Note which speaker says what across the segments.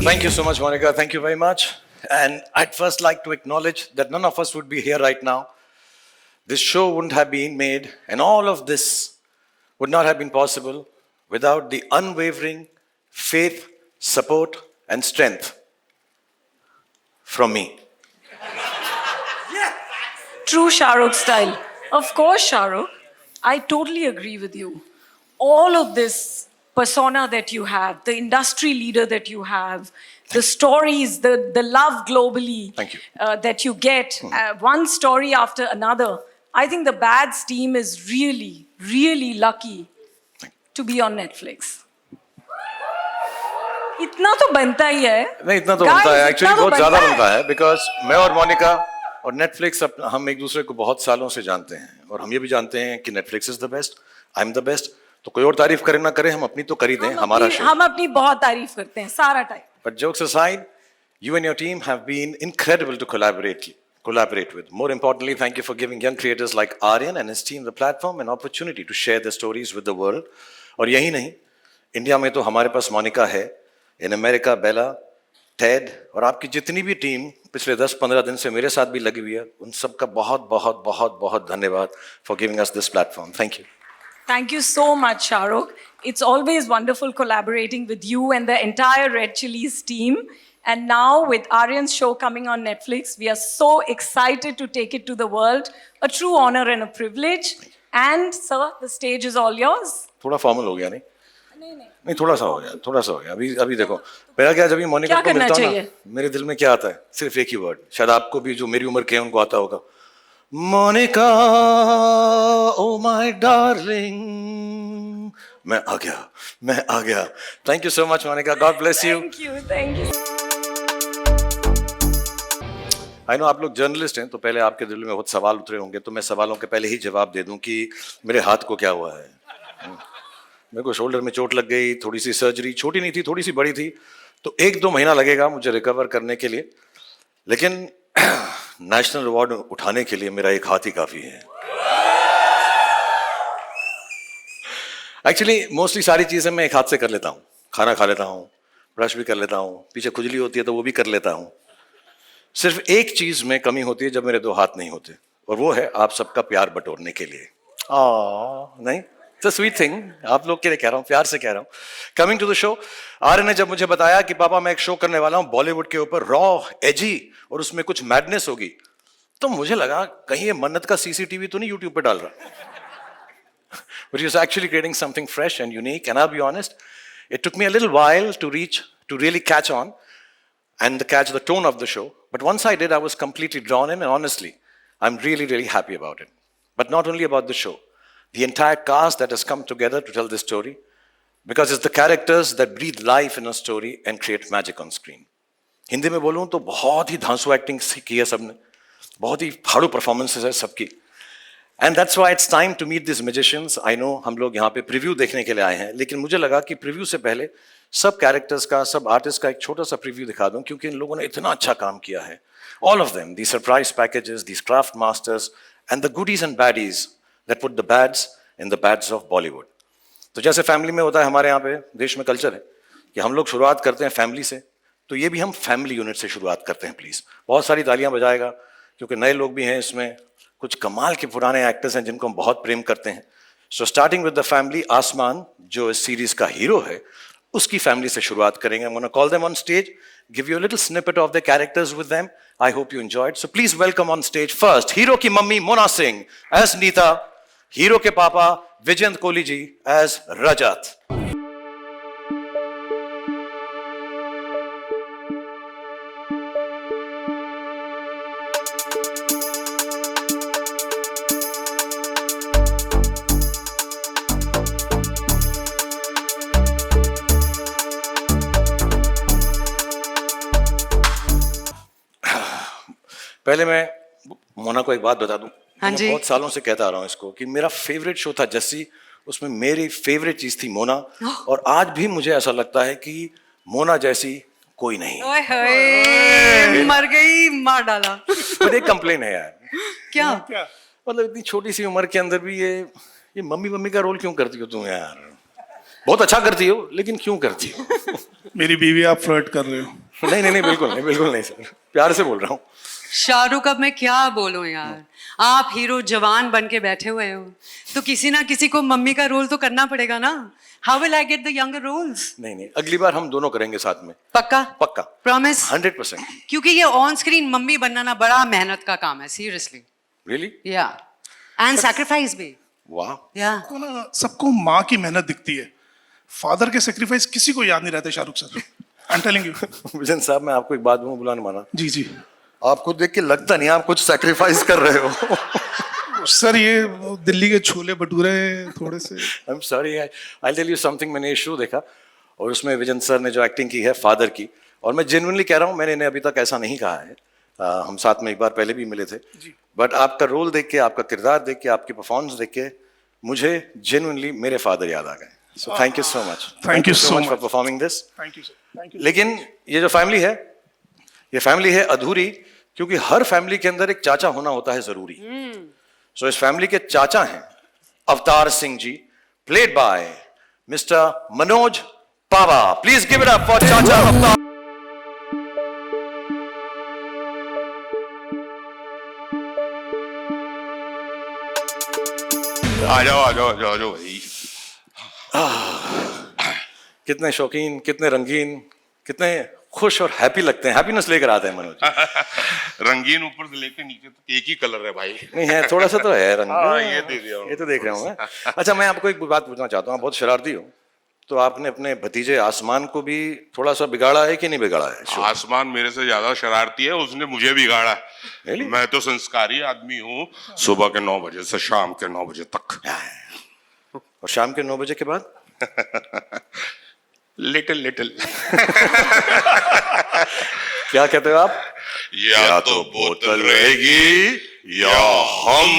Speaker 1: Thank you so much, Monica. Thank you very much. And I'd first like to acknowledge that none of us would be here right now. This show wouldn't have been made, and all of this would not have been possible without the unwavering faith, support, and strength from me.
Speaker 2: True Shahrukh style. Of course, Shahrukh. I totally agree with you. All of this persona that you have, the industry leader that you have, the stories, the love globally
Speaker 1: Thank you.
Speaker 2: That you get, one story after another. I think the Bads team is really, really lucky to be on Netflix. इतना तो बनता ही है.
Speaker 1: नहीं इतना तो
Speaker 2: Guys,
Speaker 1: बनता है actually
Speaker 2: इतना तो
Speaker 1: बहुत ज्यादा
Speaker 2: बनता है.
Speaker 1: बनता है बिकॉज मैं और मोनिका और नेटफ्लिक्स हम एक दूसरे को बहुत सालों से जानते हैं और हम ये भी जानते हैं कि Netflix is the best I am the best तो कोई और तारीफ करे ना करे हम अपनी तो कर ही दें हमारा शो
Speaker 2: हम अपनी बहुत तारीफ करते हैं सारा time.
Speaker 1: But jokes aside, you and your team have been incredible to collaborate with. More importantly, thank you for giving young creators like Aryan and his team the platform and opportunity to share their stories with the world. और यही नहीं, India में तो हमारे पास मोनिका है, in America Bela, Ted और आपकी जितनी भी टीम पिछले 10-15 दिन से मेरे साथ भी लगी हुई है, उन सबका बहुत बहुत बहुत बहुत धन्यवाद for giving us this platform. Thank you.
Speaker 2: Thank you so much, Shahrukh. It's always wonderful collaborating with you and the entire Red Chillies team. And now with Aryan's show coming on Netflix, we are so excited to take it to the world. A true honor and a privilege. And sir, the stage is all yours.
Speaker 1: थोड़ा formal हो गया नहीं? नहीं थोड़ा सा हो गया अभी देखो मेरा क्या जब ये मोनिका को मिलता हूं ना मेरे दिल में क्या आता है सिर्फ एक ही वर्ड शायद आपको भी जो मेरी उम्र के हैं उनको आता होगा मोनिका ओ माय डार्लिंग मैं आ गया thank you so much Monica god bless you
Speaker 2: thank you
Speaker 1: I know आप लोग जर्नलिस्ट हैं तो पहले आपके दिल में बहुत सवाल उतरे होंगे तो मैं सवालों के पहले ही जवाब दे दूं कि मेरे हाथ को क्या हुआ है मेरे को शोल्डर में चोट लग गई थोड़ी सी सर्जरी छोटी नहीं थी थोड़ी सी बड़ी थी तो 1-2 महीना लगेगा मुझे रिकवर करने के लिए लेकिन नेशनल अवार्ड उठाने के लिए मेरा एक हाथ ही काफी है एक्चुअली मोस्टली सारी चीजें मैं एक हाथ से कर लेता हूँ खाना खा लेता हूँ ब्रश भी कर लेता हूँ पीछे खुजली होती है तो वो भी कर लेता हूँ सिर्फ एक चीज में कमी होती है जब मेरे 2 हाथ नहीं होते और वो है आप सबका प्यार बटोरने के लिए नहीं It's a sweet thing. आप लोग के लिए कह रहा हूँ प्यार से कह रहा हूँ coming to the show Aryan ने जब मुझे बताया कि पापा मैं एक शो करने वाला हूँ बॉलीवुड के ऊपर रॉ एजी और उसमें कुछ मैडनेस होगी तो मुझे लगा कहीं ये मन्नत का सीसीटीवी तो नहीं यूट्यूब पे डाल रहा But he was actually creating something fresh and unique and I'll be honest it took me a little while to really catch on and catch the tone of the show but once I did I was completely drawn in and honestly I'm really happy about it but not only about the show the entire cast that has come together to tell this story because it's the characters that breathe life in a story and create magic on screen. Hindi में बोलूं तो बहुत ही धांसू acting की है सबने बहुत ही फाड़ू performances है सबकी and that's why it's time to meet this magicians I know हम लोग यहाँ पे प्रीव्यू देखने के लिए आए हैं लेकिन मुझे लगा कि प्रीव्यू से पहले सब कैरेक्टर्स का सब आर्टिस्ट का एक छोटा सा प्रीव्यू दिखा दूं क्योंकि इन लोगों ने इतना अच्छा काम किया है all of them the surprise packages the craft masters and the goodies and baddies that put the bads in the bads of Bollywood. तो जैसे फैमिली में होता है हमारे यहाँ पे देश में कल्चर है कि हम लोग शुरुआत करते हैं फैमिली से तो ये भी हम फैमिली यूनिट से शुरुआत करते हैं प्लीज बहुत सारी तालियां बजाएगा क्योंकि नए लोग भी हैं इसमें कुछ कमाल के पुराने एक्टर्स हैं जिनको हम बहुत प्रेम करते हैं so starting with the family आसमान जो इस सीरीज का हीरो है उसकी फैमिली से शुरुआत करेंगे I'm gonna call them on stage give you a little snippet of the characters with them I hope you enjoyed so please welcome on stage first hero की mummy Mona Singh as Neeta hero के पापा Vijayant Kohli ji as Rajat पहले मैं मोना को एक बात बता दूं
Speaker 3: हाँ जी
Speaker 1: बहुत सालों से कहता आ रहा हूँ इसको कि मेरा फेवरेट शो था जस्सी उसमें मेरी फेवरेट चीज थी मोना और आज भी मुझे ऐसा लगता है कि मोना जैसी कोई नहीं
Speaker 3: ओए होए मर गई मार डाला
Speaker 1: पर एक कंप्लेन है यार
Speaker 3: क्या
Speaker 1: मतलब इतनी छोटी सी उम्र के अंदर भी ये मम्मी का रोल क्यों करती हो तुम यार बहुत अच्छा करती हो, लेकिन क्यों करती हो?
Speaker 4: मेरी बीवी आप फ्लर्ट कर रहे हो।
Speaker 1: नहीं नहीं नहीं, बिल्कुल नहीं सर, प्यार से बोल रहा हूँ।
Speaker 3: शाहरुख, अब मैं क्या बोलूं यार, आप हीरो जवान बन के बैठे हुए हो, तो किसी ना किसी को मम्मी का रोल तो करना पड़ेगा ना। How will I get the younger roles?
Speaker 1: नहीं, अगली बार हम दोनों करेंगे साथ में।
Speaker 3: पक्का?
Speaker 1: पक्का।
Speaker 3: प्रॉमिस?
Speaker 1: 100%।
Speaker 3: क्योंकि ये ऑन स्क्रीन मम्मी बनना ना बड़ा मेहनत का काम है, सीरियसली।
Speaker 1: रियली?
Speaker 3: या एंड सैक्रिफाइस भी।
Speaker 1: वाह।
Speaker 3: या
Speaker 4: तो ना सबको माँ की मेहनत दिखती है, फादर के सेक्रीफाइस किसी को याद नहीं रहते Shahrukh sir. I am telling you.
Speaker 1: Vision साहब, मैं आपको एक बात बोलूं, बुला नहीं माना।
Speaker 4: जी जी
Speaker 1: आपको देख के लगता नहीं आप कुछ सैक्रिफाइस कर रहे हो।
Speaker 4: सर, ये दिल्ली के छोले भटूरे थोड़े से।
Speaker 1: I am sorry, I tell you something. मैंने ये शो देखा और उसमें विजन सर ने जो एक्टिंग की है फादर की, और मैं जेन्युइनली कह रहा हूँ, मैंने इन्हें अभी तक ऐसा नहीं कहा है। हम साथ में एक बार पहले भी मिले थे, बट आपका रोल देख के, आपका किरदार देख के, आपकी परफॉर्मेंस देख के मुझे जेन्युइनली मेरे फादर याद आ गए। So thank you so much.
Speaker 4: Thank you so
Speaker 1: for
Speaker 4: much.
Speaker 1: Performing this.
Speaker 4: Thank you sir, thank you.
Speaker 1: लेकिन ये जो फैमिली है, ये फैमिली है अधूरी, क्योंकि हर फैमिली के अंदर एक चाचा होना होता है जरूरी। सो इस फैमिली के चाचा हैं Avtar Singh ji, played by mister Manoj Pahwa. Please give it up for चाचा अवतार।
Speaker 5: आ जाओ भाई।
Speaker 1: कितने शौकीन, कितने रंगीन, कितने खुश और हैप्पी लगते हैं। हैप्पीनेस लेकर आते हैं मनोज।
Speaker 5: रंगीन ऊपर से लेकर नीचे तक एक ही कलर है भाई।
Speaker 1: नहीं है, थोड़ा सा तो है रंग।
Speaker 5: हाँ, ये देख रहा हूँ।
Speaker 1: ये तो देख रहा हूँ मैं। अच्छा, मैं आपको एक बात पूछना चाहता हूँ, आप बहुत शरारती हो, तो आपने अपने भतीजे आसमान को भी थोड़ा सा बिगाड़ा है कि नहीं बिगाड़ा है? Sure.
Speaker 5: आसमान मेरे से ज्यादा शरारती है, उसने मुझे बिगाड़ा।
Speaker 1: Really?
Speaker 5: मैं तो संस्कारी आदमी हूँ, सुबह के 9 बजे से शाम के 9 बजे तक।
Speaker 1: और शाम के 9 बजे के बाद
Speaker 5: लिटिल
Speaker 1: क्या कहते हो आप?
Speaker 5: या तो बोतल रहेगी या हम।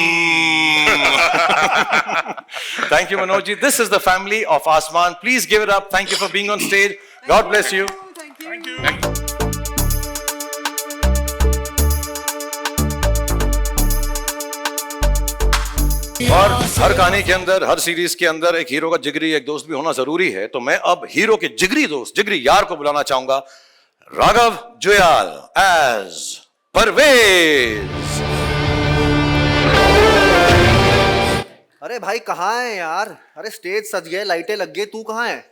Speaker 1: Thank you, Manoj ji. This is the family of Asman. Please give it up. Thank you for being on stage. God bless you.
Speaker 4: Thank you.
Speaker 1: और हर कहानी के अंदर, हर सीरीज के अंदर एक हीरो का जिगरी एक दोस्त भी होना जरूरी है। तो मैं अब हीरो के जिगरी दोस्त, जिगरी यार को बुलाना चाहूंगा, राघव जुयाल एज परवेज।
Speaker 6: अरे भाई कहाँ है यार? अरे स्टेज सज गए, लाइटें लग गई, तू कहाँ है?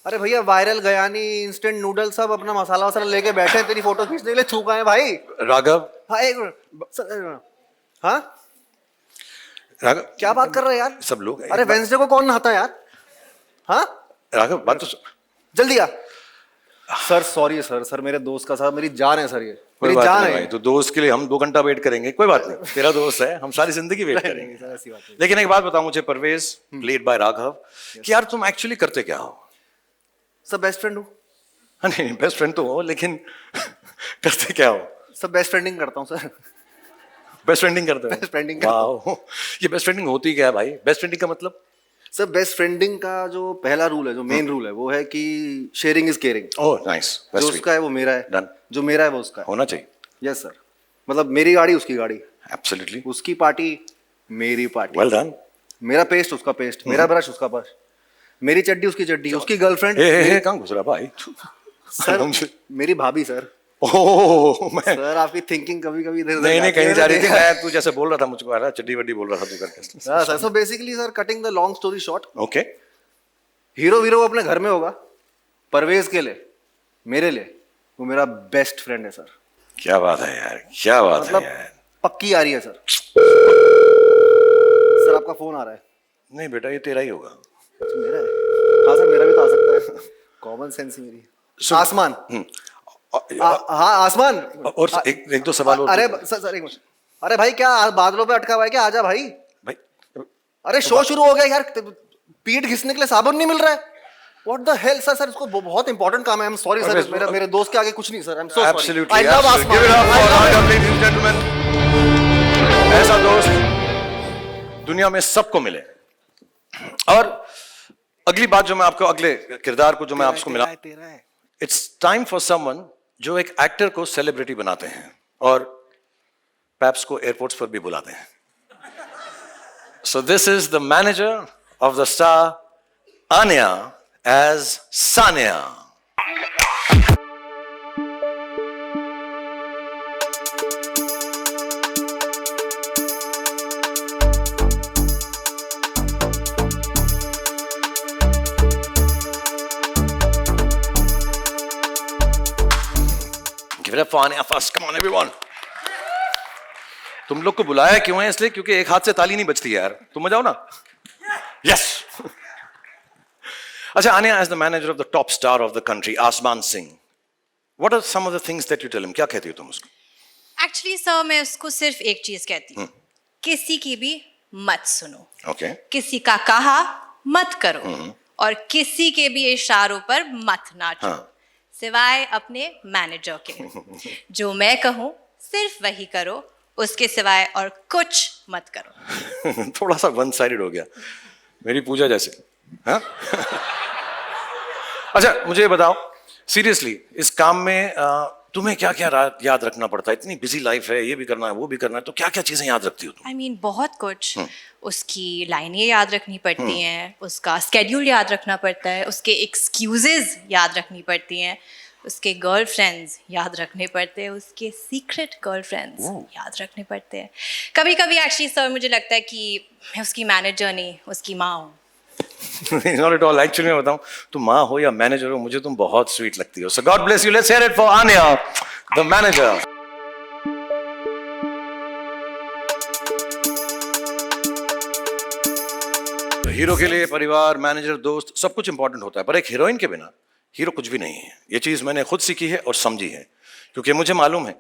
Speaker 6: अरे भैया वायरल गयानी इंस्टेंट नूडल सब अपना मसाला वसाला लेके बैठे हैं तेरी फोटो खींचने के लिए, तू कहाँ है भाई?
Speaker 1: राघव,
Speaker 6: हाँ एक मिनट। हाँ
Speaker 1: राघव
Speaker 6: क्या बात कर रहे हैं यार?
Speaker 1: सब लोग।
Speaker 6: अरे वेंसडे को कौन नहाता है यार? हाँ
Speaker 1: राघव, बात तो
Speaker 6: जल्दी आ। सर सॉरी सर मेरे दोस्त का, सर मेरी जान है सर, ये
Speaker 1: कोई
Speaker 6: मेरी
Speaker 1: बात
Speaker 6: जान
Speaker 1: नहीं
Speaker 6: है
Speaker 1: भाई, तो दोस्त के लिए हम 2 घंटा वेट करेंगे, कोई बात नहीं, तेरा दोस्त है, हम सारी जिंदगी वेट करेंगे।
Speaker 6: सर ऐसी बात नहीं।
Speaker 1: लेकिन एक बात बताओ मुझे परवेज, प्लेड बाय राघव, कि यार तुम एक्चुअली करते क्या हो?
Speaker 6: सब बेस्ट फ्रेंड हूँ।
Speaker 1: हाँ, नहीं बेस्ट फ्रेंड तो हो, लेकिन करते क्या हो?
Speaker 6: सब बेस्ट फ्रेंडिंग करता हूँ सर।
Speaker 1: बेस्ट फ्रेंडिंग करते हो?
Speaker 6: Best friending करता
Speaker 1: वाह, ये बेस्ट फ्रेंडिंग होती क्या है भाई? बेस्ट फ्रेंडिंग का मतलब?
Speaker 6: सर बेस्ट फ्रेंडिंग का जो पहला रूल है, जो मेन रूल है, वो है कि sharing is caring.
Speaker 1: Oh nice,
Speaker 6: जो उसका है वो मेरा है,
Speaker 1: Done.
Speaker 6: जो मेरा है वो उसका है।
Speaker 1: होना चाहिए।
Speaker 6: यस सर, मतलब मेरी गाड़ी उसकी गाड़ी,
Speaker 1: एब्सोल्युटली,
Speaker 6: उसकी पार्टी मेरी पार्टी,
Speaker 1: वेल डन।
Speaker 6: मेरा पेस्ट उसका पेस्ट, मेरा ब्रश उसका ब्रश, मेरी चड्डी उसकी चड्डी, उसकी गर्लफ्रेंड।
Speaker 1: हे कहाँ घुस रहा भाई?
Speaker 6: सर मेरी भाभी सर।
Speaker 1: ओह, मैं
Speaker 6: सर आपकी थिंकिंग कभी कभी इधर
Speaker 1: नहीं कहीं जा रही थी, मैं तू जैसे बोल रहा था मुझको आ रहा चड्डी वड्डी बोल रहा था तू करके।
Speaker 6: हाँ sir, so basically sir cutting the long story short,
Speaker 1: okay,
Speaker 6: hero वीरो अपने घर में होगा, परवेज के लिए, मेरे लिए वो मेरा बेस्ट फ्रेंड है सर।
Speaker 1: क्या बात है यार, क्या बात
Speaker 6: मतलब
Speaker 1: है यार।
Speaker 6: पक्की आ रही है सर। सर आपका फोन आ रहा है।
Speaker 1: नहीं बेटा, ये तेरा ही होगा।
Speaker 6: अच्छा, मेरा है? हाँ सर मेरा भी तो आ सकता है, कॉमन सेंस ही मेरी। आसमान। हाँ आसमान।
Speaker 1: और एक दो सवाल और।
Speaker 6: अरे सर एक मिनट। अरे भाई क्या बादलों पे अटका हुआ है क्या? आजा भाई।
Speaker 1: भाई
Speaker 6: अरे शो शुरू हो गया यार, पीठ घिसने के लिए साबुन नहीं मिल रहा है। What the hell सर इसको बहुत इंपॉर्टेंट काम है। I'm sorry सर, मेरे दोस्त के आगे कुछ नहीं sir. I'm so sorry.
Speaker 1: Absolutely,
Speaker 6: I love
Speaker 1: absolutely.
Speaker 6: आसमान।
Speaker 1: Give it up
Speaker 6: I
Speaker 1: for
Speaker 6: love
Speaker 1: Raghav,
Speaker 6: it.
Speaker 1: ladies and gentlemen. ऐसा दोस्त दुनिया में सबको मिले। और अगली बात जो मैं आपको, अगले किरदार को जो मैं आपको मिला, इट्स टाइम फॉर समवन जो एक एक्टर को सेलिब्रिटी बनाते हैं और पैप्स को एयरपोर्ट्स पर भी बुलाते हैं। So this is the manager of the star Anya as Sanya. Give it up for Anya first. Come on, everyone. तुम लोग को बुलाया क्यों है? इसलिए क्योंकि एक हाथ से ताली नहीं बजती यार. तुम बजाओ ना. Yes. अच्छा, Anya, as the manager of the top star of the country, Asman Singh, what are some of the things that you tell him? क्या कहती हो तुम उसको?
Speaker 7: एक्चुअली सर मैं उसको सिर्फ एक चीज कहती हूँ, किसी की भी मत सुनो,
Speaker 1: Okay.
Speaker 7: किसी का कहा मत करो और किसी के भी इशारों पर मत नाचो,
Speaker 1: हाँ.
Speaker 7: सिवाय अपने मैनेजर के। जो मैं कहूँ सिर्फ वही करो, उसके सिवाय और कुछ मत करो।
Speaker 1: थोड़ा सा वन साइडेड हो गया, मेरी पूजा जैसे. हाँ? अच्छा, मुझे ये बताओ सीरियसली, इस काम में तुम्हें क्या क्या याद रखना पड़ता है? इतनी बिजी लाइफ है, ये भी करना है, वो भी करना है, तो क्या क्या चीजें याद रखती हो तुम?
Speaker 7: आई मीन बहुत कुछ। उसकी लाइनें याद रखनी पड़ती हैं, उसका स्केड्यूल याद रखना पड़ता है, उसके एक्सक्यूजेज याद रखनी पड़ती हैं, उसके गर्लफ्रेंड्स याद रखने पड़ते हैं, उसके सीक्रेट गर्लफ्रेंड्स याद रखने पड़ते हैं। कभी कभी एक्चुअली सर मुझे लगता है कि मैं उसकी मैनेजर नहीं, उसकी माँ हूँ।
Speaker 1: Not at all. Actually मैं बताऊं, तुम माँ हो या मैनेजर हो, मुझे तुम बहुत स्वीट लगती हो. So God bless you. Let's hear it for Anya, the manager. Hero के लिए परिवार, मैनेजर, दोस्त सब कुछ इंपॉर्टेंट होता है, पर एक हीरोइन के बिना हीरो कुछ भी नहीं है. ये चीज मैंने खुद सीखी है और समझी है, क्योंकि मुझे मालूम है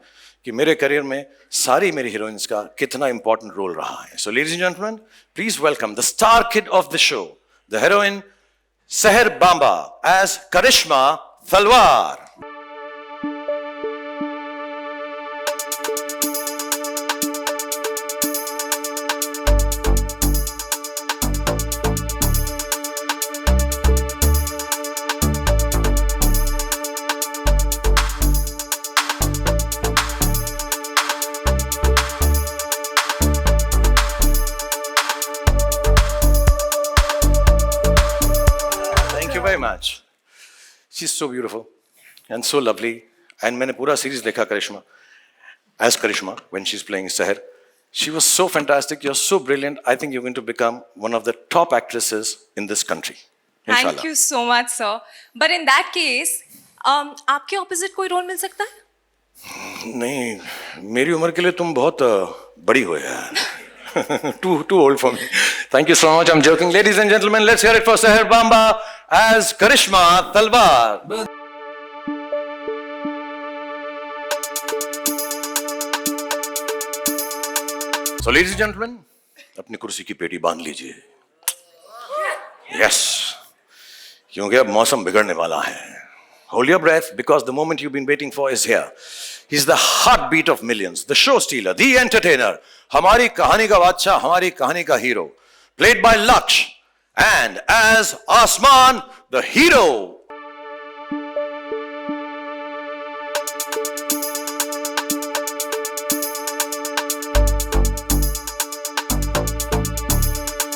Speaker 1: कि मेरे करियर में सारी मेरी हीरोइंस का कितना इंपॉर्टेंट रोल रहा है. So ladies and gentleman, please welcome the star kid of the show, the heroine Seher Bamba as Karishma Talwar. Very much. She's so beautiful and so lovely. And मैंने पूरा series देखा करिश्मा, as Karishma when she's playing Seher. She was so fantastic. You're so brilliant. I think you're going to become one of the top actresses in this country.
Speaker 8: Thank
Speaker 1: Inshallah.
Speaker 8: you so much, sir. But in that case, आपके opposite कोई role मिल सकता है?
Speaker 1: नहीं, मेरी उम्र के लिए तुम बहुत बड़ी हो यार. too old for me. Thank you so much. I'm joking. Ladies and gentlemen, let's hear it for Seher Bamba as Karishma Talwar. So, ladies and gentlemen, अपनी कुर्सी की पेटी बांध लीजिए. Yes, क्योंकि अब मौसम बिगड़ने वाला है. Hold your breath, because the moment you've been waiting for is here. He's the heartbeat of millions, the show stealer, the entertainer. हमारी कहानी का बादशाह, हमारी कहानी का hero. Played by Laksh, and as Asman, the hero.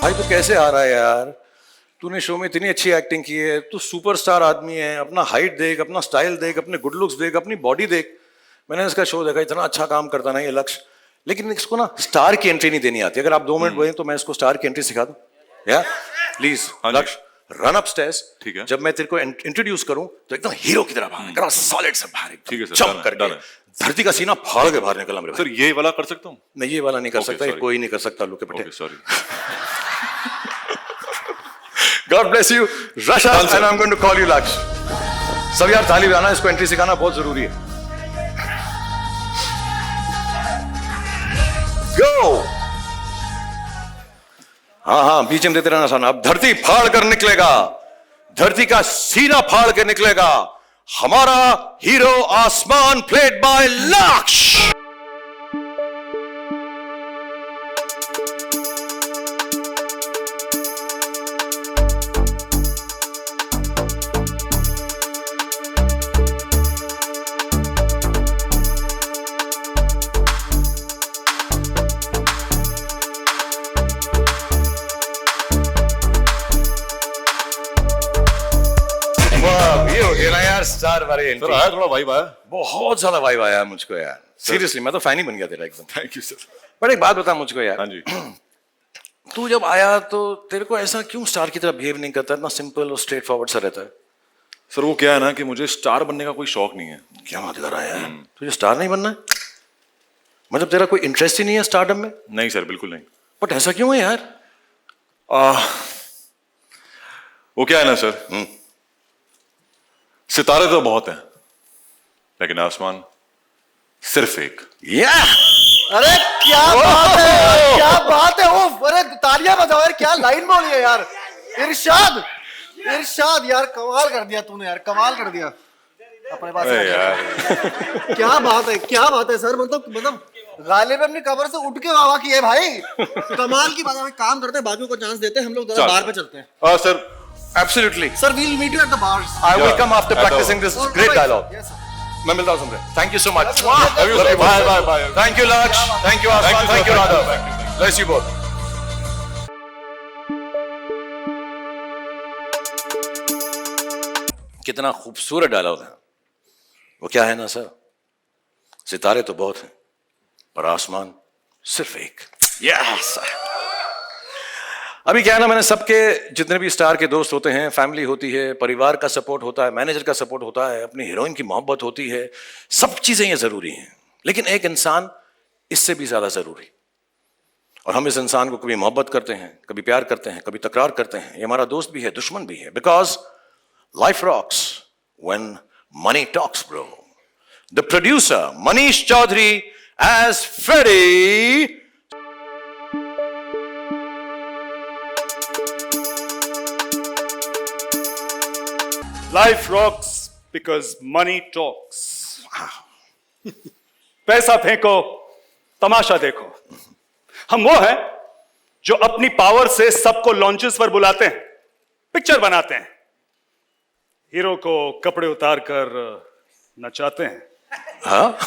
Speaker 1: भाई तो कैसे आ रहा है यार? तूने शो में इतनी अच्छी एक्टिंग की है, तू सुपरस्टार आदमी है. अपना हाइट देख, अपना स्टाइल देख, अपने गुड लुक्स देख, अपनी बॉडी देख. मैंने इसका शो देखा, इतना अच्छा काम करता ना ये लक्ष्य, लेकिन इसको ना स्टार की एंट्री नहीं देनी आती. अगर आप 2 मिनट बोलें तो मैं इसको स्टार की एंट्री सिखा दूं. या प्लीज लक्ष्य, रन अप स्टेयर्स.
Speaker 9: ठीक है.
Speaker 1: जब मैं तेरे को इंट्रोड्यूस करूं तो एकदम हीरो की तरह बाहर निकल, सॉलिड से बाहर.
Speaker 9: ठीक है सर,
Speaker 1: जंप करके धरती का सीना फाड़ के बाहर निकलना मेरे
Speaker 9: सर.
Speaker 1: भाई.
Speaker 9: ये वाला कर सकता हूँ?
Speaker 1: नहीं, ये वाला नहीं कर
Speaker 9: Okay,
Speaker 1: सकता, ये
Speaker 9: sorry.
Speaker 1: कोई नहीं कर सकता. लुक के
Speaker 9: okay, sorry.
Speaker 1: God bless you, Rasha, and I'm going to call you Laksh. सब यार ताली बजाना, इसको एंट्री सिखाना बहुत जरूरी है. Go. हाँ, बीच में देते रहना साना. अब धरती फाड़ कर निकलेगा, धरती का सीना फाड़ के निकलेगा हमारा हीरो आसमान, प्लेड बाय लक्ष. हो गया ना यार, स्टार वाले
Speaker 9: सर आया थोड़ा वाइब आया।
Speaker 1: बहुत ज्यादा वाइब आया मुझको यार, सीरियसली मैं तो फैन ही बन गया तेरा एकदम।
Speaker 9: Thank you sir.
Speaker 1: बट एक बात बता मुझको यार,
Speaker 9: हाँ जी।
Speaker 1: तू जब आया तो तेरे को ऐसा क्यों स्टार की तरह बिहेव नहीं करता, इतना सिंपल और स्ट्रेट फॉरवर्ड सा रहता है?
Speaker 9: सर वो क्या है ना कि मुझे स्टार बनने का कोई शौक नहीं है।
Speaker 1: क्या बात कर रहा है यार, तुझे स्टार नहीं बनना है? मतलब तेरा कोई इंटरेस्ट ही नहीं है स्टारडम में?
Speaker 9: नहीं सर, बिल्कुल नहीं।
Speaker 1: बट ऐसा क्यों है यार?
Speaker 9: वो क्या है ना सर, सितारे तो बहुत हैं लेकिन आसमान सिर्फ एक।
Speaker 1: या
Speaker 6: अरे क्या बात है यार, क्या बात है। ओफ, अरे तालियां बजाओ यार, क्या लाइन बोली है यार। इरशाद, इरशाद यार, कमाल कर दिया तूने यार, कमाल कर दिया अपने पास
Speaker 9: यार
Speaker 6: क्या बात है, क्या बात है सर। मतलब गालिब अपनी कब्र से उठ के वाह किए भाई, कमाल की बात है। काम करते हैं, बाकियों को चांस देते हैं, हम लोग जरा बाहर पे चलते हैं।
Speaker 9: Sir
Speaker 1: absolutely
Speaker 6: sir we'll meet you at the bars.
Speaker 1: I will come after
Speaker 9: at the-
Speaker 1: practicing this great dialogue.
Speaker 6: Yes sir.
Speaker 1: मैं मिलता हूं तुमसे। Thank you so much.
Speaker 9: Bye bye bye.
Speaker 1: Thank you Laksh, thank you Aasmaan, thank you Radha, bless you both. कितना खूबसूरत dialogue है वो। क्या है ना सर, सितारे तो बहुत हैं पर आसमान सिर्फ एक। यस। अभी क्या है ना, मैंने सबके जितने भी स्टार के दोस्त होते हैं, फैमिली होती है, परिवार का सपोर्ट होता है, मैनेजर का सपोर्ट होता है, अपनी हीरोइन की मोहब्बत होती है, सब चीजें ये जरूरी हैं, लेकिन एक इंसान इससे भी ज्यादा जरूरी। और हम इस इंसान को कभी मोहब्बत करते हैं, कभी प्यार करते हैं, कभी तकरार करते हैं। ये हमारा दोस्त भी है, दुश्मन भी है, because life rocks when money talks bro. The producer Manish Chaudhary as Freddy.
Speaker 10: Life rocks because money talks. पैसा फेंको, तमाशा देखो। हम वो हैं जो अपनी पावर से सबको लॉन्चेस पर बुलाते हैं, पिक्चर बनाते हैं, हीरो को कपड़े उतार कर नचाते हैं।
Speaker 1: हाँ,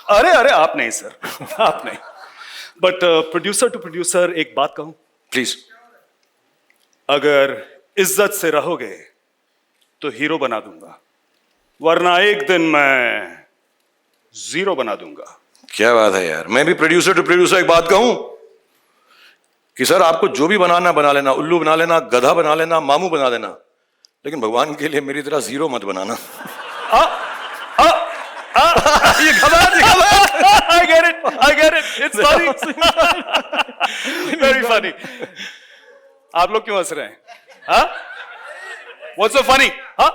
Speaker 10: अरे अरे आप नहीं सर, आप नहीं। बट प्रोड्यूसर टू प्रोड्यूसर एक बात कहूं,
Speaker 1: प्लीज।
Speaker 10: अगर इज्जत से रहोगे तो हीरो बना दूंगा, वरना एक दिन मैं जीरो बना दूंगा।
Speaker 1: क्या बात है यार। मैं भी प्रोड्यूसर टू प्रोड्यूसर एक बात कहूं कि सर आपको जो भी बनाना बना लेना, उल्लू बना लेना, गधा बना लेना, मामू बना लेना, लेकिन भगवान के लिए मेरी तरह जीरो मत बनाना।
Speaker 10: ये I get it, it's funny, very funny। आप लोग क्यों हंस रहे हैं? हाँ? What's so funny? हाँ?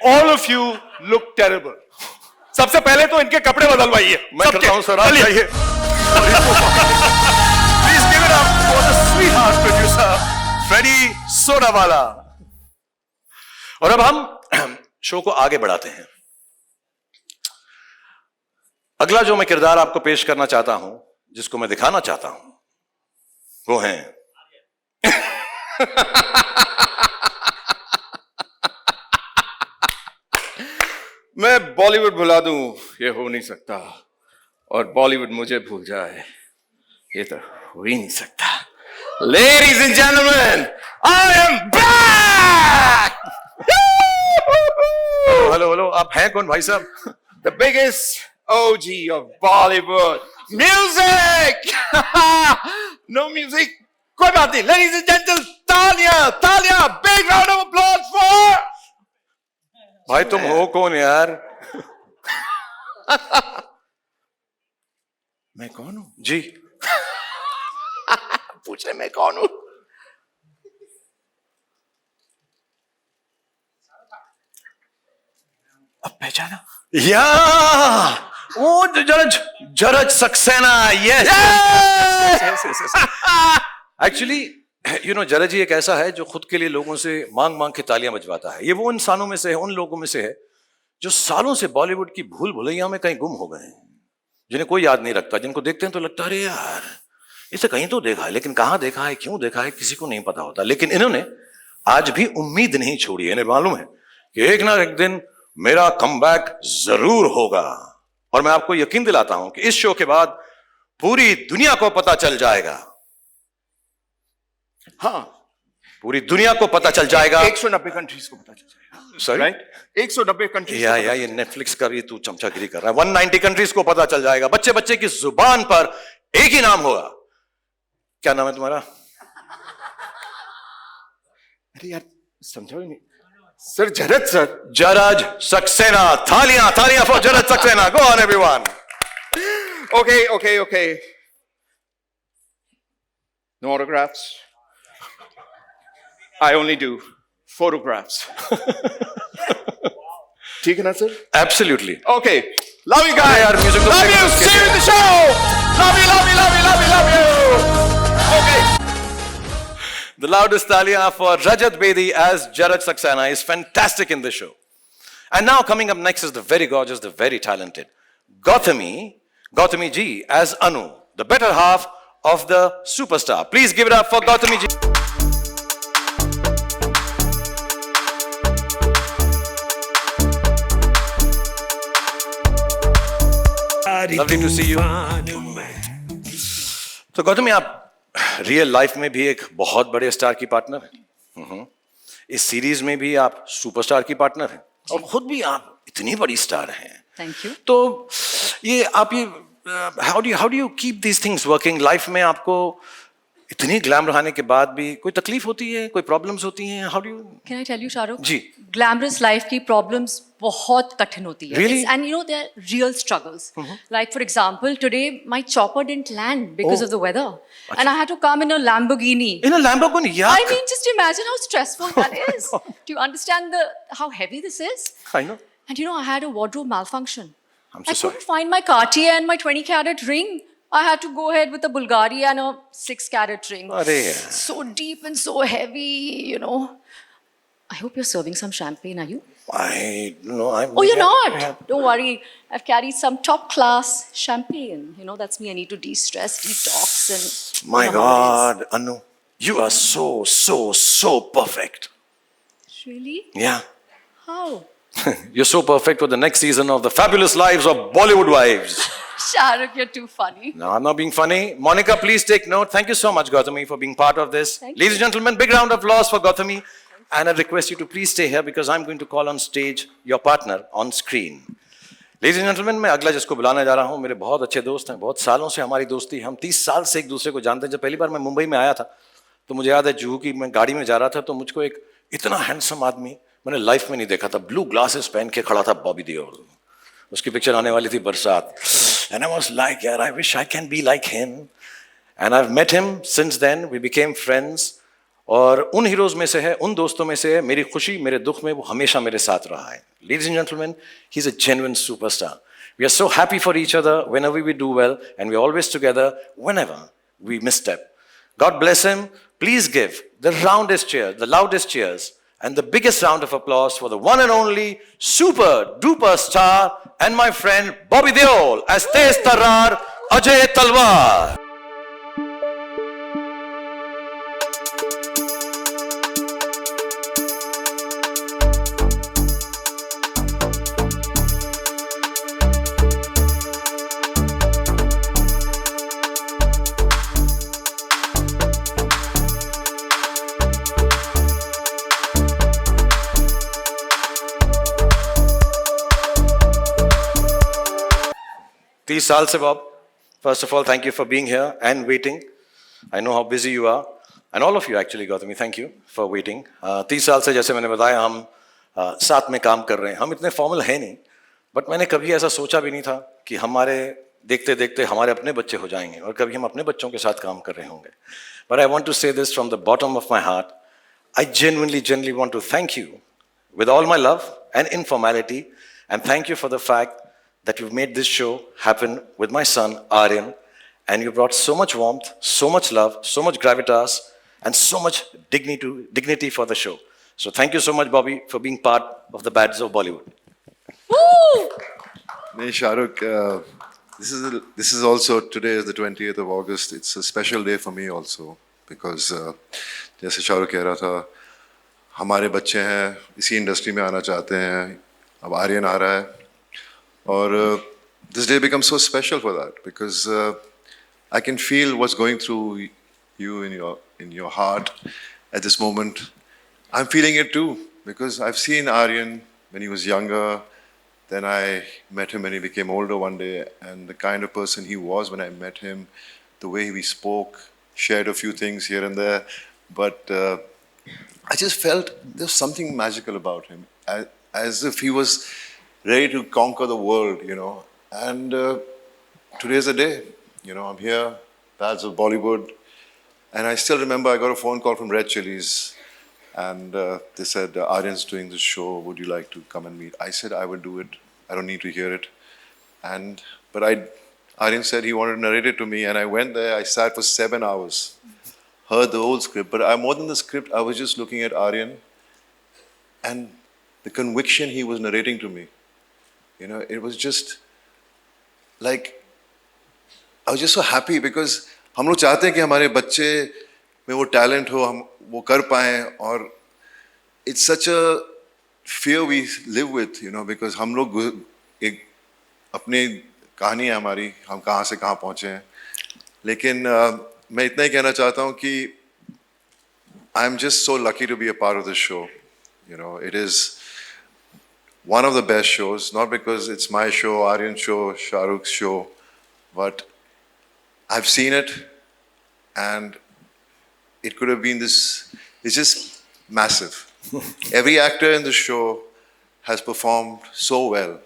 Speaker 10: All of you look terrible। सबसे पहले तो इनके कपड़े बदलवाइए।
Speaker 1: मैं करता हूं सर, आप जाइए। Please give it up for the sweetheart producer, Freddy Sodawala. और अब हम शो को आगे बढ़ाते हैं। अगला जो मैं किरदार आपको पेश करना चाहता हूं, जिसको मैं दिखाना चाहता हूं, वो हैं
Speaker 11: मैं बॉलीवुड भुला दूं ये हो नहीं सकता, और बॉलीवुड मुझे भूल जाए ये तो हो ही नहीं सकता। Ladies and gentlemen, I am back!
Speaker 1: Hello hello, आप हैं कौन भाई साहब?
Speaker 11: The biggest OG of Bollywood. Music! No music? कोई बात नहीं। Ladies and gentlemen, तालियां, तालियां, big round of applause for...
Speaker 1: भाई तुम हो कौन यार?
Speaker 11: मैं कौन हूं?
Speaker 1: जी
Speaker 11: पूछे मैं कौन हूं? अब पहचाना?
Speaker 1: या वो Jaraj Jaraj Saxena. Yes actually you know, Jaraj ही एक ऐसा है जो खुद के लिए लोगों से मांग मांग के तालियां बजवाता है। ये वो इंसानों में से है, उन लोगों में से है जो सालों से बॉलीवुड की भूल भुलैया में कहीं गुम हो गए हैं, जिन्हें कोई याद नहीं रखता, जिनको देखते हैं तो लगता है अरे यार इसे कहीं तो देखा है, लेकिन कहां देखा है, क्यों देखा है, किसी को नहीं पता होता। लेकिन इन्होंने आज भी उम्मीद नहीं छोड़ी। इन्हें मालूम है कि एक ना एक दिन मेरा कमबैक जरूर होगा, और मैं आपको यकीन दिलाता हूं कि इस शो के बाद पूरी दुनिया को पता चल जाएगा।
Speaker 11: हाँ,
Speaker 1: पूरी दुनिया को पता चल जाएगा।
Speaker 11: 190 कंट्रीज को पता चल जाएगा,
Speaker 1: सॉरी,
Speaker 11: राइट? 190 कंट्रीज।
Speaker 1: या ये नेटफ्लिक्स का भी तू चमचागिरी कर रहा है। 190 कंट्रीज को पता चल जाएगा। बच्चे बच्चे की जुबान पर एक ही नाम होगा। क्या नाम है तुम्हारा?
Speaker 11: अरे यार समझो ही नहीं सर। जरद सर।
Speaker 1: जरज सक्सेना। थालियां थालियां for Jaraj Saxena. Go on everyone.
Speaker 11: Okay. No autographs. I only do photographs. ठीक है ना sir?
Speaker 1: Absolutely.
Speaker 11: Okay. Love you guys.
Speaker 1: यार, music तो
Speaker 11: Love you.
Speaker 1: music
Speaker 11: See you in the show. Love you. Okay.
Speaker 1: The loudest talia for Rajat Bedi as Jaraj Saxena is fantastic in the show. And now coming up next is the very gorgeous, the very talented Gautami Ji as Anu, the better half of the superstar. Please give it up for Gautami Ji. Lovely to see you. तो गौतमी, आप real life में भी एक बहुत बड़े star की partner हैं। इस सीरीज में भी आप सुपरस्टार की पार्टनर हैं और खुद भी आप इतनी बड़ी स्टार हैं।
Speaker 3: Thank you.
Speaker 1: तो ये आप ये how do you keep these things working? Life में आपको इतनी ग्लैमर आने के बाद भी कोई तकलीफ होती है, कोई प्रॉब्लम्स होती हैं? How do you?
Speaker 3: Can I tell you Shahrukh?
Speaker 1: जी।
Speaker 3: ग्लैमरस लाइफ की प्रॉब्लम्स बहुत कठिन होती है।
Speaker 1: Really?
Speaker 3: And you know there are real struggles. Like for example today my chopper didn't land because of the weather and I had to come in a Lamborghini.
Speaker 1: In a Lamborghini? Yeah.
Speaker 3: I mean, just imagine how stressful that is. Do you understand how heavy this is?
Speaker 1: I know.
Speaker 3: And you know, I had a wardrobe malfunction.
Speaker 1: I'm so
Speaker 3: I
Speaker 1: sorry.
Speaker 3: couldn't find my Cartier and my 20-carat ring. I had to go ahead with a Bulgari and a 6-carat ring.
Speaker 1: Arey.
Speaker 3: So deep and so heavy, you know. I hope you're serving some champagne, are you?
Speaker 1: I'm.
Speaker 3: Oh, you're not? Don't worry. I've carried some top-class champagne. You know, that's me. I need to de-stress, detox, and...
Speaker 1: My
Speaker 3: you know how it
Speaker 1: God, Anu, you are so perfect.
Speaker 3: is. Really?
Speaker 1: Yeah.
Speaker 3: How?
Speaker 1: You're so perfect for the next season of The Fabulous Lives of Bollywood Wives.
Speaker 3: Shahrukh, you're too funny.
Speaker 1: No, I'm not being funny. Monica, please take note. Thank you so much, Gautami, for being part of this.
Speaker 3: Thank
Speaker 1: Ladies and gentlemen, big round of applause for Gautami. And I request you to please stay here because I'm going to call on stage your partner on screen. Ladies and gentlemen, मैं अगला जिसको बुलाने जा रहा हूँ, मेरे बहुत अच्छे दोस्त हैं, बहुत सालों से हमारी दोस्ती, हम 30 साल से एक दूसरे को जानते हैं। जब पहली बार मैं मुंबई में आया था तो मुझे याद है जुहू की मैं गाड़ी में जा रहा था तो मुझको एक इतना हैंडसम आदमी मैंने लाइफ में नहीं देखा था। ब्लू ग्लासेस पहन के खड़ा था, बॉबी देओल। उसकी पिक्चर आने वाली थी बरसात। And I was like, यार, I wish I can be like him. And I've met him since then. We became friends. और उन हीरोज में से है, उन दोस्तों में से है, मेरी खुशी मेरे दुख में वो हमेशा मेरे साथ रहा है। Ladies and gentlemen, he's a genuine superstar. We are so happy for each other whenever we do well, and we're always together whenever we misstep. God bless him. Please give the roundest cheers, the loudest cheers, and the biggest round of applause for the one and only super duper star and my friend Bobby Deol as Tez Tarrar Ajay Talwar. These साल से Bob, first of all, thank you for being here and waiting. I know how busy you are, and all of you actually, Gautami, thank you for waiting. 30 साल से जैसे मैंने बताया हम साथ में काम कर रहे हैं। हम इतने फॉर्मल हैं नहीं, बट मैंने कभी ऐसा सोचा भी नहीं था कि हमारे देखते देखते हमारे अपने बच्चे हो जाएंगे और कभी हम अपने बच्चों के साथ काम कर रहे होंगे। But I want to say this from the bottom of my heart. I genuinely want to thank you with all my love and informality, and thank you for the fact that you've made this show happen with my son, Aryan, and you brought so much warmth, so much love, so much gravitas, and so much dignity for the show. So thank you so much, Bobby, for being part of the Bads of Bollywood.
Speaker 3: Woo!
Speaker 12: Hey, Shahrukh, this is also, today is the 20th of August. It's a special day for me also, because जैसे शाहरुख कह रहा था, हमारे बच्चे हैं, इसी industry में आना चाहते हैं, अब आर्यन आ रहा है, और this day becomes so special for that, because I can feel what's going through you in your heart, at this moment, I'm feeling it too, because I've seen Aryan when he was younger. Then I met him when he became older one day, and the kind of person he was when I met him, the way we spoke, shared a few things here and there, but I just felt there's something magical about him, as if he was ready to conquer the world, you know. And today's the day, you know. I'm here, Pals of Bollywood, and I still remember I got a phone call from Red Chillies, and they said, Aryan's doing this show, would you like to come and meet? I said, I would do it. I don't need to hear it. But Aryan said he wanted to narrate it to me, and I went there. I sat for 7 hours, heard the whole script. But more than the script, I was just looking at Aryan and the conviction he was narrating to me. You know, it was just like, I was just so happy, because हम लोग चाहते हैं कि हमारे बच्चे में वो talent हो, हम वो कर पाएं, और it's such a fear we live with, you know, because हम लोग एक अपनी कहानी है हमारी, हम कहाँ से कहाँ पहुँचे हैं. लेकिन मैं इतना ही कहना चाहता हूँ कि I'm just so lucky to be a part of this show. You know, it is one of the best shows, not because it's my show, Aryan's show, Shah Rukh's show, but I've seen it, and it could have been this, it's just massive. Every actor in the show has performed so well.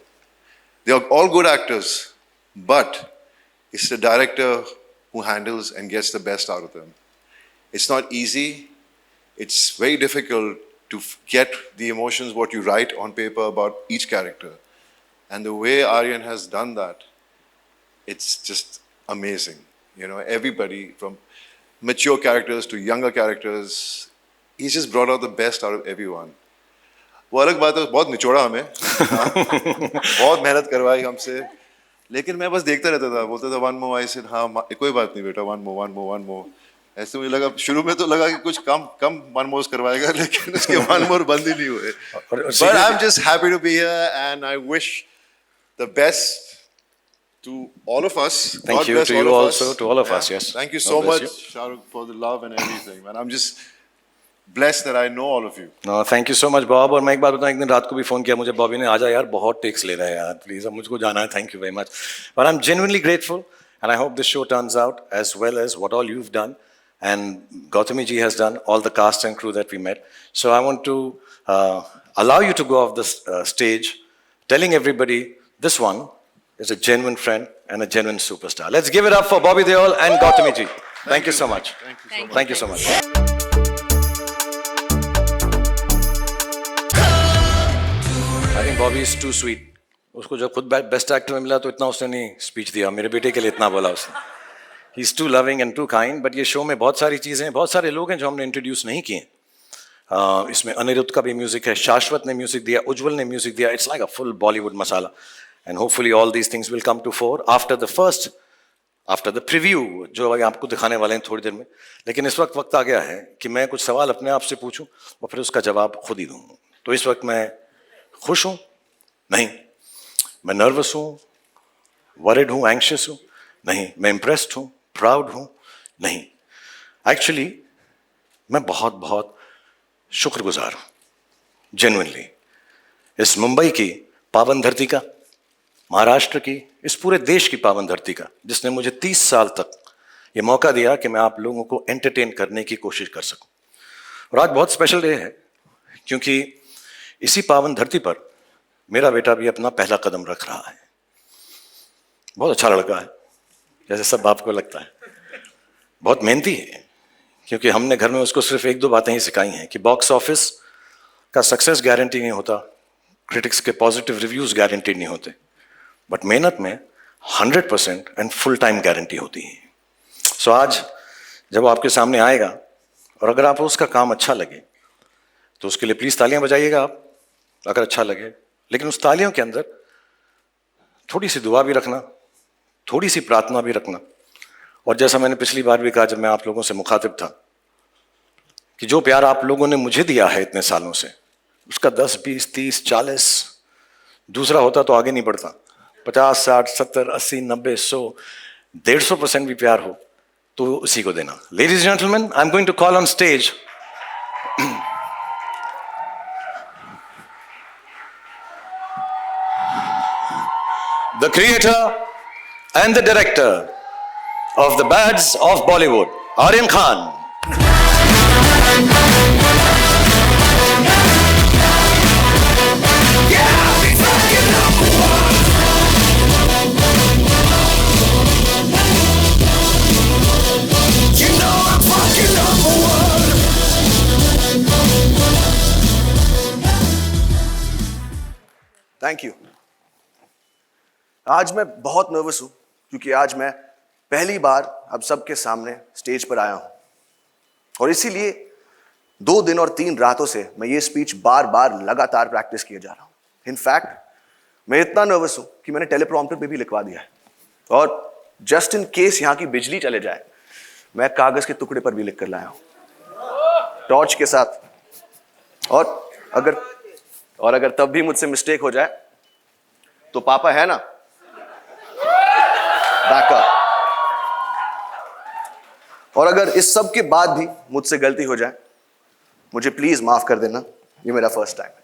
Speaker 12: They are all good actors, but it's the director who handles and gets the best out of them. It's not easy. It's very difficult to get the emotions, what you write on paper about each character. And the way Aryan has done that, it's just amazing. You know, everybody from mature characters to younger characters, he's just brought out the best out of everyone. वो अलग बात है, बहुत निचोड़ा हमें, बहुत मेहनत करवाई हमसे, लेकिन मैं बस देखता रहता था, बोलता था one more, I said हाँ कोई बात नहीं बेटा, one more. ऐसे मुझे लगा, शुरू में तो लगा कि कुछ कम one more करवाएगा, लेकिन उसके one more बंद ही नहीं हुए. But I'm just happy to be here, and I wish the best to all of us.
Speaker 1: Thank you to you also, to all of us. Yes.
Speaker 12: Thank you so much, Shah Rukh, for the love and everything. And I'm just blessed that I know all of you.
Speaker 1: No, thank you so much, Bob. और मैं एक बात बताऊं, एक दिन रात को भी फोन किया मुझे बॉबी ने, आजा यार बहुत टेक्स ले रहे हैं यार, प्लीज अब मुझको जाना है. Thank you very much. But I'm genuinely grateful, and I hope this show turns out as well as what all you've done, and Gautami ji has done, all the cast and crew that we met. So I want to allow you to go off the stage, telling everybody this one is a genuine friend and a genuine superstar. Let's give it up for Bobby Deol and Gautami ji. Thank you so much. Thank you so much. I think Bobby is too sweet. उसको जब खुद best actor में मिला तो इतना उसने नहीं speech दिया, मेरे बेटे के लिए इतना बोला उसने. He's too loving and too kind. But ये शो में बहुत सारी चीज़ें हैं, बहुत सारे लोग हैं जो हमने इंट्रोड्यूस नहीं किए. इसमें अनिरुद्ध का भी म्यूजिक है, शाश्वत ने म्यूजिक दिया, उज्जवल ने म्यूजिक दिया. It's like a full Bollywood masala. And hopefully all these things will come to fore after the preview जो अभी आपको दिखाने वाले हैं थोड़ी देर में. लेकिन इस वक्त आ गया है कि मैं कुछ सवाल अपने आप से पूछूं और फिर उसका जवाब खुद ही दूं. तो इस वक्त मैं खुश हूं? नहीं. मैं नर्वस हूं? वरिड हूं? एंग्शियस हूं? नहीं. मैं इम्प्रेस्ड हूं? प्राउड हूं? नहीं. एक्चुअली मैं बहुत बहुत शुक्रगुजार हूं, जेन्युइनली, इस मुंबई की पावन धरती का, महाराष्ट्र की, इस पूरे देश की पावन धरती का, जिसने मुझे 30 साल तक ये मौका दिया कि मैं आप लोगों को एंटरटेन करने की कोशिश कर सकूं. और आज बहुत स्पेशल डे है, क्योंकि इसी पावन धरती पर मेरा बेटा भी अपना पहला कदम रख रहा है. बहुत अच्छा लड़का है, जैसे सब बाप को लगता है. बहुत मेहनती है, क्योंकि हमने घर में उसको सिर्फ 1-2 बातें ही सिखाई हैं कि बॉक्स ऑफिस का सक्सेस गारंटी नहीं होता, क्रिटिक्स के पॉजिटिव रिव्यूज गारंटी नहीं होते, बट मेहनत में 100% एंड फुल टाइम गारंटी होती है. सो आज जब वो आपके सामने आएगा और अगर आपको उसका काम अच्छा लगे तो उसके लिए प्लीज़ तालियां बजाइएगा आप, अगर अच्छा लगे. लेकिन उस तालियों के अंदर थोड़ी सी दुआ भी रखना, थोड़ी सी प्रार्थना भी रखना. और जैसा मैंने पिछली बार भी कहा जब मैं आप लोगों से मुखातिब था, कि जो प्यार आप लोगों ने मुझे दिया है इतने सालों से, उसका 10, 20, 30, 40 दूसरा होता तो आगे नहीं बढ़ता. 50, 60, 70, 80, 90, 100, 150% भी प्यार हो तो उसी को देना. Ladies and gentlemen, I'm going to call on stage the creator and the director of the Bads of Bollywood, Aryan Khan.
Speaker 13: Thank you. आज मैं बहुत नर्वस हूं क्योंकि आज मैं पहली बार अब सबके सामने स्टेज पर आया हूं और इसीलिए 2 दिन और 3 रातों से मैं ये स्पीच बार बार लगातार प्रैक्टिस किए जा रहा हूं। इनफैक्ट मैं इतना नर्वस हूं कि मैंने टेलीप्रॉम्प्टर पे भी लिखवा दिया है और जस्ट इन केस यहां की बिजली चले जाए मैं कागज के टुकड़े पर भी लिख कर लाया हूं टॉर्च के साथ। और अगर तब भी मुझसे मिस्टेक हो जाए तो पापा है ना बैकअप। और अगर इस सब के बाद भी मुझसे गलती हो जाए मुझे प्लीज माफ कर देना, ये मेरा फर्स्ट टाइम है।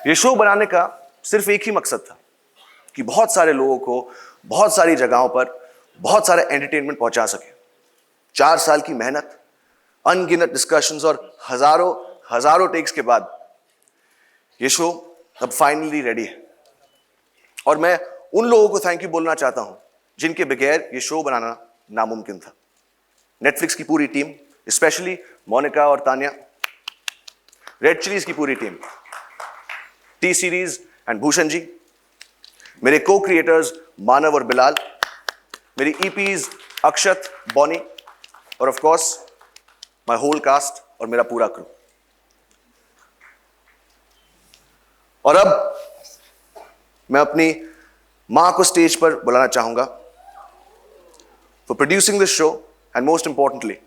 Speaker 13: ये शो बनाने का सिर्फ एक ही मकसद था कि बहुत सारे लोगों को बहुत सारी जगहों पर बहुत सारे एंटरटेनमेंट पहुंचा सके। 4 साल की मेहनत, अनगिनत डिस्कशंस और हजारों टेक्स के बाद ये शो अब फाइनली रेडी है और मैं उन लोगों को थैंक यू बोलना चाहता हूं जिनके बगैर ये शो बनाना नामुमकिन था। नेटफ्लिक्स की पूरी टीम, स्पेशली मोनिका और तानिया, रेड चिलीज की पूरी team, T Series and Bhushan ji, मेरे को क्रिएटर्स मानव और बिलाल, मेरी ईपीज अक्षत, बॉनी और of course my whole cast और मेरा पूरा क्रू। और अब मैं अपनी मां को स्टेज पर बुलाना चाहूंगा for producing this show and most importantly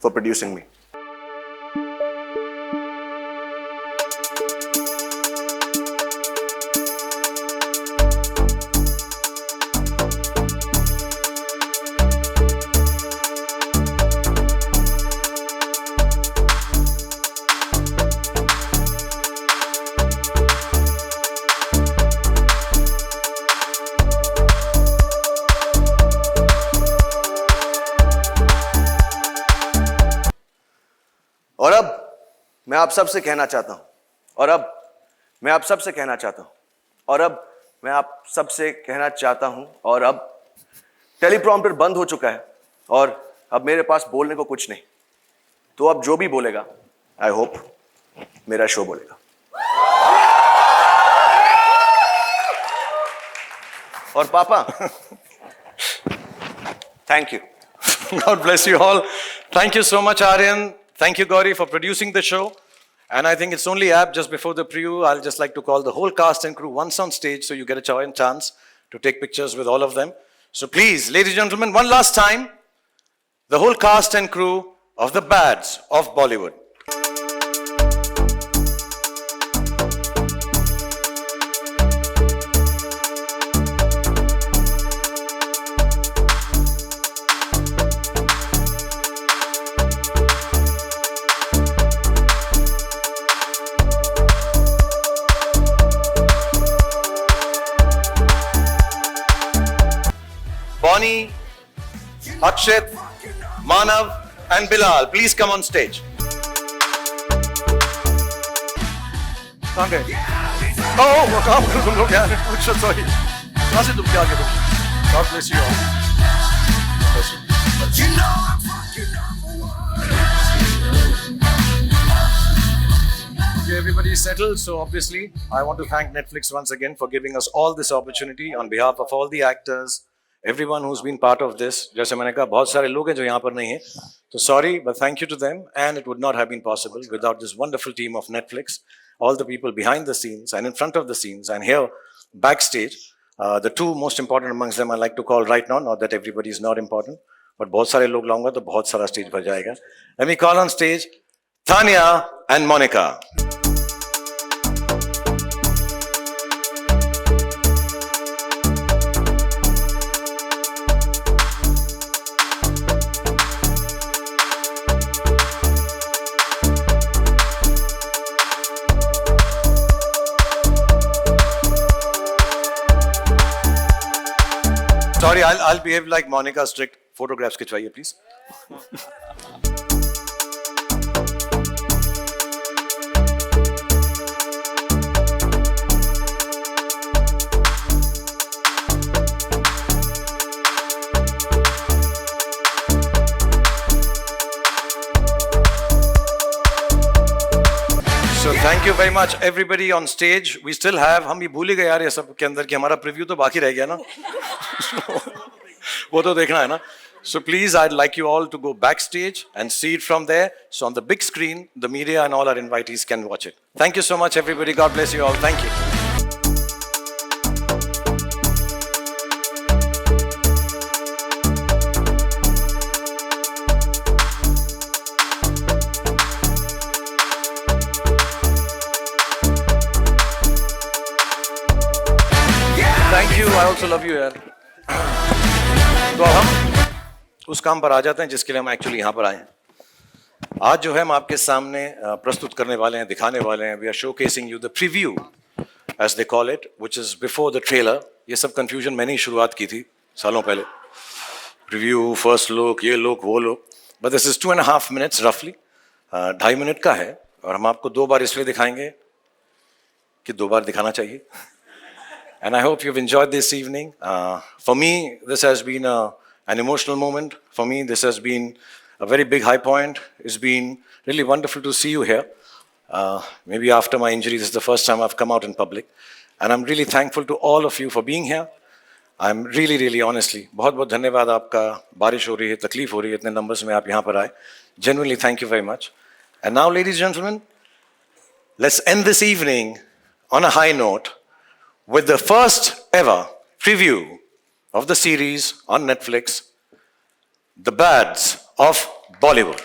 Speaker 13: for producing me. और अब मैं आप सबसे कहना चाहता हूं और अब मैं आप सबसे कहना चाहता हूं और अब मैं आप सबसे कहना चाहता हूं और अब टेलीप्रॉम्प्टर बंद हो चुका है और अब मेरे पास बोलने को कुछ नहीं, तो अब जो भी बोलेगा आई होप मेरा शो बोलेगा। और पापा thank you.
Speaker 1: God bless you all. Thank you so much, Aryan. Thank you, Gauri, for producing the show. And I think it's only apt just before the preview, I'll just like to call the whole cast and crew once on stage so you get a chance to take pictures with all of them. So please, ladies and gentlemen, one last time, the whole cast and crew of the Bads of Bollywood. Bonnie, Akshat, Manav and Bilal, please come on stage. कहाँ गए? Oh, कहाँ पर तुम लोग यार? अच्छा, sorry. कहाँ से तुम क्या आगे तुम? God bless you all. Bless you. Okay, everybody is settled. So obviously, I want to thank Netflix once again for giving us all this opportunity on behalf of all the actors, everyone who's been part of this. जैसे मैंने कहा बहुत सारे लोग हैं जो यहाँ पर नहीं हैं, तो sorry, but thank you to them, and it would not have been possible without this wonderful team of Netflix, all the people behind the scenes and in front of the scenes and here backstage. The two most important amongst them I like to call right now, not that everybody is not important, but बहुत सारे लोग लाऊंगा तो बहुत सारा stage भर जाएगा. Let me call on stage Tanya and Monica. Sorry, I'll behave like Monica strict. Photographs खिंचवाइए please. So thank you very much everybody on stage. We still have, हम ये भूल ही गए यार ये सब के अंदर कि हमारा प्रीव्यू तो बाकी रह गया ना. वो तो देखना है ना. So please, I'd like you all to go backstage and see it from there. So on the big screen, the media and all our invitees can watch it. Thank you so much everybody. God bless you all. Thank you. Thank you. I also love you यार. तो अब हम उस काम पर आ जाते हैं जिसके लिए हम एक्चुअली यहाँ पर आए हैं. आज जो है हम आपके सामने प्रस्तुत करने वाले हैं, दिखाने वाले हैं. We are showcasing you the preview as they call it, which is before the trailer. ये सब कंफ्यूजन मैंने ही शुरुआत की थी सालों पहले. प्रीव्यू, फर्स्ट लुक, ये लुक, वो look. But this is 2.5 minutes रफली. 2.5 minute का है और हम आपको 2 बार इसलिए दिखाएंगे कि 2 बार दिखाना चाहिए. And I hope you've enjoyed this evening. For me, this has been an emotional moment. For me, this has been a very big high point. It's been really wonderful to see you here. Maybe after my injury, this is the first time I've come out in public. And I'm really thankful to all of you for being here. I'm really, really honestly, बहुत बहुत धन्यवाद आपका. बारिश हो रही है, तकलीफ हो रही है, इतने numbers में आप यहाँ पर आए. Genuinely, thank you very much. And now, ladies and gentlemen, let's end this evening on a high note with the first ever preview of the series on Netflix, The Bads of Bollywood.